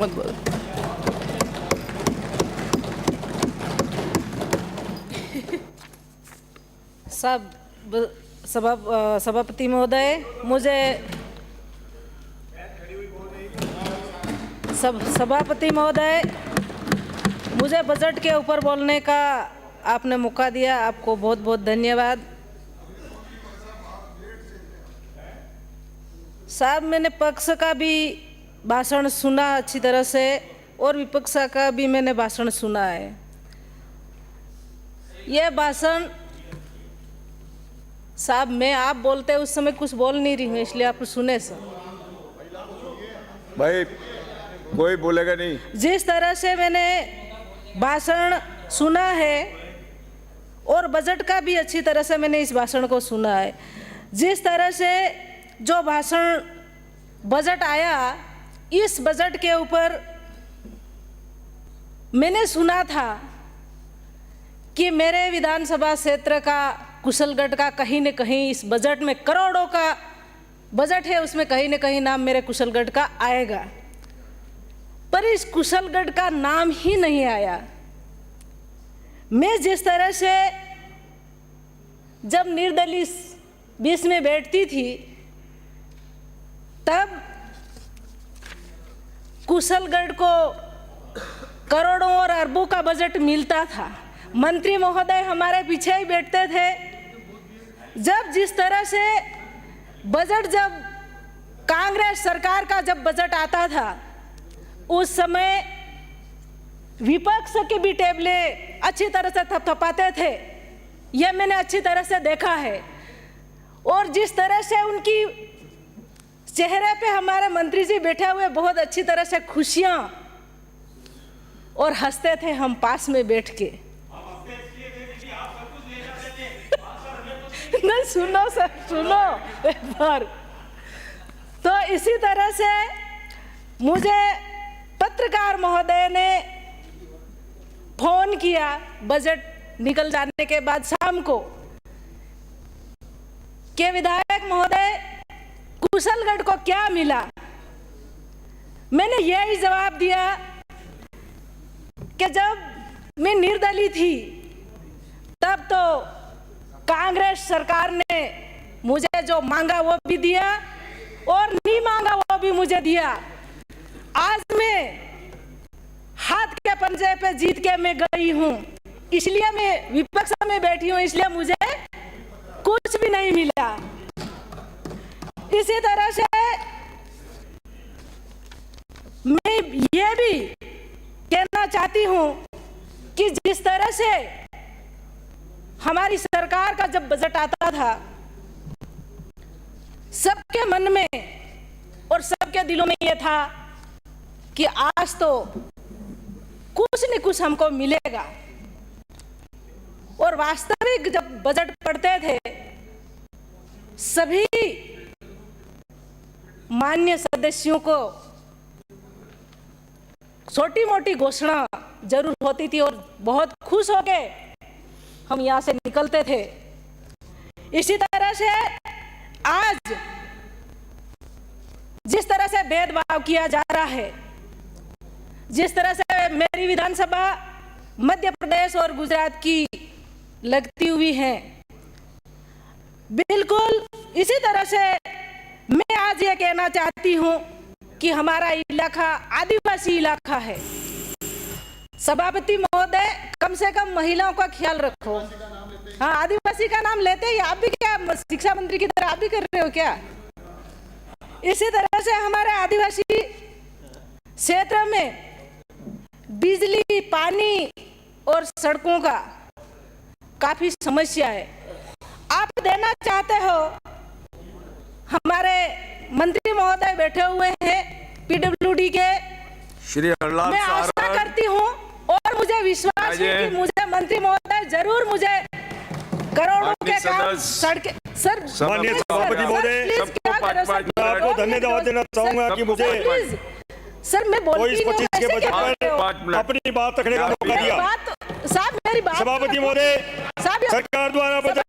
मत बोलो। सब सभापति महोदय, मुझे सभापति महोदय, मुझे बजट के ऊपर बोलने का आपने मौका दिया, आपको बहुत बहुत धन्यवाद। साहब, मैंने पक्ष का भी भाषण सुना अच्छी तरह से और विपक्ष का भी मैंने भाषण सुना है। यह भाषण साहब, मैं आप बोलते उस समय कुछ बोल नहीं रही हूँ, इसलिए आप सुने सर। भाई कोई बोलेगा नहीं। जिस तरह से मैंने भाषण सुना है और बजट का भी अच्छी तरह से मैंने इस भाषण को सुना है, जिस तरह से जो भाषण बजट आया, इस बजट के ऊपर मैंने सुना था कि मेरे विधानसभा क्षेत्र का कुशलगढ़ का कहीं न कहीं इस बजट में, करोड़ों का बजट है, उसमें कहीं न कहीं नाम मेरे कुशलगढ़ का आएगा, पर इस कुशलगढ़ का नाम ही नहीं आया। मैं जिस तरह से जब निर्दलीय बीच में बैठती थी, तब कुशलगढ़ को करोड़ों और अरबों का बजट मिलता था। मंत्री महोदय हमारे पीछे ही बैठते थे। जब जिस तरह से बजट, जब कांग्रेस सरकार का जब बजट आता था, उस समय विपक्ष की भी टेबलें अच्छी तरह से थपथपाते थे, यह मैंने अच्छी तरह से देखा है। और जिस तरह से उनकी चेहरे पे हमारे मंत्री जी बैठे हुए बहुत अच्छी तरह से खुशियां और हंसते थे हम पास में बैठ के। नहीं, सुनो सर, सुनो एक बार। तो इसी तरह से मुझे पत्रकार महोदय ने फोन किया बजट निकल जाने के बाद शाम को, कि विधायक महोदय कुशलगढ़ को क्या मिला। मैंने यही जवाब दिया कि जब मैं निर्दलीय थी तब तो कांग्रेस सरकार ने मुझे जो मांगा वो भी दिया और नहीं मांगा वो भी मुझे दिया। आज मैं हाथ के पंजे पे जीत के मैं गई हूं, इसलिए मैं विपक्ष में बैठी हूं, इसलिए मुझे कुछ भी नहीं मिला। इसी तरह से मैं ये भी कहना चाहती हूं कि जिस तरह से हमारी सरकार का जब बजट आता था, सबके मन में और सबके दिलों में ये था कि आज तो कुछ न कुछ हमको मिलेगा। और वास्तविक जब बजट पढ़ते थे, सभी मान्य सदस्यों को छोटी मोटी घोषणा जरूर होती थी और बहुत खुश हो गए हम यहाँ से निकलते थे। इसी तरह से आज जिस तरह से भेदभाव किया जा रहा है, जिस तरह से मेरी विधानसभा मध्य प्रदेश और गुजरात की लगती हुई है, बिल्कुल इसी तरह से मैं आज ये कहना चाहती हूं कि हमारा इलाका आदिवासी इलाका है। सभापति महोदय, कम से कम महिलाओं का ख्याल रखो। हाँ, आदिवासी का नाम लेते ही आप भी क्या शिक्षा मंत्री की तरह आप भी कर रहे हो क्या? इसी तरह से हमारे आदिवासी क्षेत्र में बिजली, पानी और सड़कों का काफी समस्या है। आप देना चाहते हो, हमारे मंत्री महोदय बैठे हुए हैं पीडब्ल्यूडी के, श्री हरलाल, मैं आशा करती हूँ और मुझे विश्वास है कि मुझे मंत्री महोदय जरूर मुझे करोड़ों के काम, सड़कें। सर, माननीय सभापति महोदय, आपको धन्यवाद देना चाहूंगा कि मुझे सर मैं बोलती नहीं हूं, 25 के बजट पर अपनी बात रखने का मौका दिया। साहब मेरी बात, सभापति महोदय, सरकार द्वारा बजट